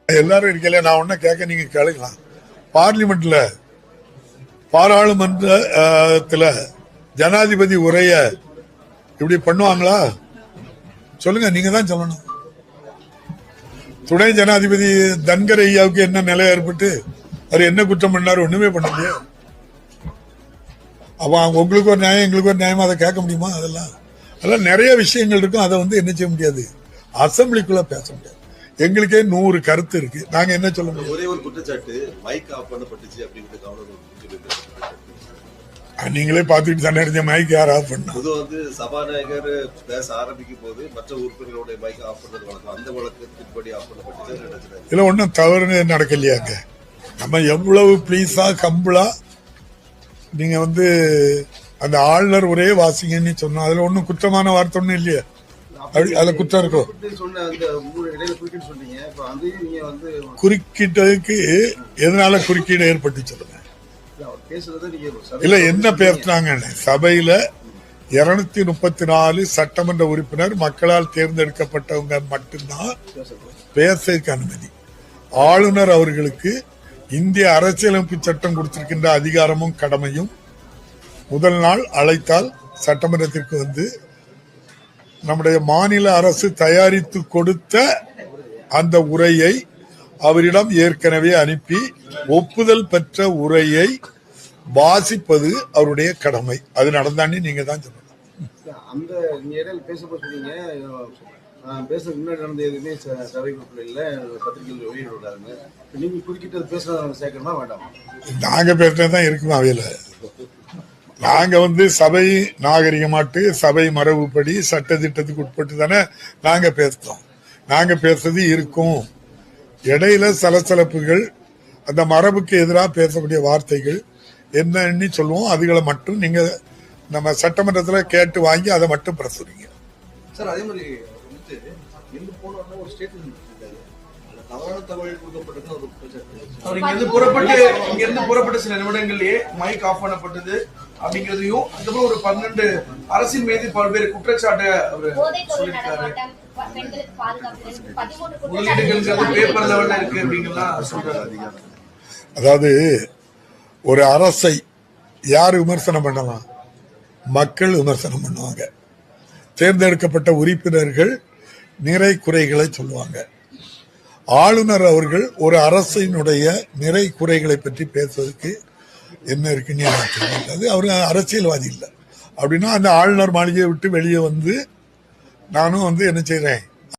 எல்லாரும் இருக்கல, நான் ஒன்னும் கேட்க, நீங்க கேளுக்கலாம். பார்லிமெண்ட்ல பாராளுமன்றத்துல ஜனாதிபதி உரைய இப்படி பண்ணுவாங்களா? சொல்லுங்க, நீங்க தான் சொல்லணும். துணை ஜனாதிபதி தன்கர் ஐயாவுக்கு என்ன நிலை ஏற்பட்டு அவர் என்ன குற்றம் பண்ணாரு? ஒண்ணுமே பண்ண முடியாது. அப்ப உங்களுக்கு ஒரு நியாயம், எங்களுக்கு ஒரு நியாயமா அதை கேட்க முடியுமா? அதெல்லாம் நிறைய விஷயங்கள் இருக்கும். அதை என்ன செய்ய முடியாது, அசம்பிளிக்குள்ள பேச முடியாது. எங்களுக்கே 100 கருத்து இருக்கு. நாங்க என்ன சொல்ல முடியும்? ஒரே ஒரு குற்றச்சாட்டு, மைக் ஆஃப் பண்ணப்பட்டுச்சு அப்படிங்கிறது நீங்களே பாத்துட்டு தானே இருந்த மைக் யார் ஆஃப் பண்ணா? சபாநாயகர் பேச ஆரம்பிக்கும் போது மற்ற உறுப்பினர்களுடைய மைக் ஆஃப் பண்றது வழக்கம். அந்த வழக்கத்தின்படி ஆஃப் பண்ணப்பட்டுச்சு. இதுல ஒன்னும் தவறு நடக்கலையாங்க. நம்ம எவ்வளவு பிளீஸா கம்பளா நீங்க அந்த ஆளுநர் ஒரே வாசிங்கன்னு சொன்னோம். அதுல ஒன்னும் குற்றமான வார்த்தை ஒன்னும் இல்லையா? அதுல குற்றம் இருக்கும். குறுக்கிட்டதுக்கு எதனால குறுக்கீடு ஏற்பட்டு சொல்லுங்க. இல்ல என்ன பேசுறாங்க? சபையில 234 சட்டமன்ற உறுப்பினர் மக்களால் தேர்ந்தெடுக்கப்பட்டவங்க மட்டும்தான் பேசுறதுக்கு அனுமதி. ஆளுநர் அவர்களுக்கு இந்திய அரசியலமைப்பு சட்டம் கொடுத்திருக்கின்ற அதிகாரமும் கடமையும் முதல் நாள் அழைத்தால் சட்டமன்றத்திற்கு நம்முடைய மாநில அரசு தயாரித்து கொடுத்த அந்த உரையை அவரிடம் ஏற்கனவே அனுப்பி ஒப்புதல் பெற்ற உரையை வாசிப்பது அவருடைய கடமை. அது நடந்தான்னு நீங்க தான் சொல்லணும். அந்த பேச முன்னாடி நடந்த எதுவுமே சபை இல்ல, பத்திரிகைகள் வெளியிடுறாங்க. நீங்க குறுக்கிட்டு பேசுறத சேர்க்கணுமா வேண்டாமா? நாங்க பேசுறதுதான் இருக்குமா அவையில? நாங்க சபை நாகரிகமாட்டு சபை மரபுப்படி சட்ட திட்டத்துக்கு உட்பட்டு தானே நாங்க பேசுறோம். நாங்க பேசுறது இருக்கும். இடையில சலசலப்புகள், அந்த மரபுக்கு எதிராக பேசக்கூடிய வார்த்தைகள் என்னன்னு சொல்லுவோம். அதுகளை மட்டும் நீங்க நம்ம சட்டமன்றத்துல கேட்டு வாங்கி அதை மட்டும் பிரசுரிங்க. சார், அதே மாதிரி புறப்பட்ட சில நிமிடங்களிலேயே மைக் ஆஃப் பண்ணப்பட்டது அப்படிங்கிறதையும், அதுக்கப்புறம் ஒரு 12 அரசின் மீது பல்வேறு குற்றச்சாட்டு அவர் சொல்லியிருக்காரு. பேப்பர் லெவல்ல இருக்கு அப்படிங்கலாம் சொல்றாரு. அதாவது ஒரு அரசை யார் விமர்சனம் பண்ணலாம்? மக்கள் விமர்சனம் பண்ணுவாங்க. தேர்ந்தெடுக்கப்பட்ட உறுப்பினர்கள் நிறை குறைகளை சொல்லுவாங்க. ஆளுநர் அவர்கள் ஒரு அரசினுடைய நிறை குறைகளை பற்றி பேசுவதற்கு என்ன இருக்குன்னு எனக்கு தெரியாது. அவரு அரசியல்வாதி இல்லை. அப்படின்னா அந்த ஆளுநர் மாளிகையை விட்டு வெளியே நானும் என்ன செய்றேன்,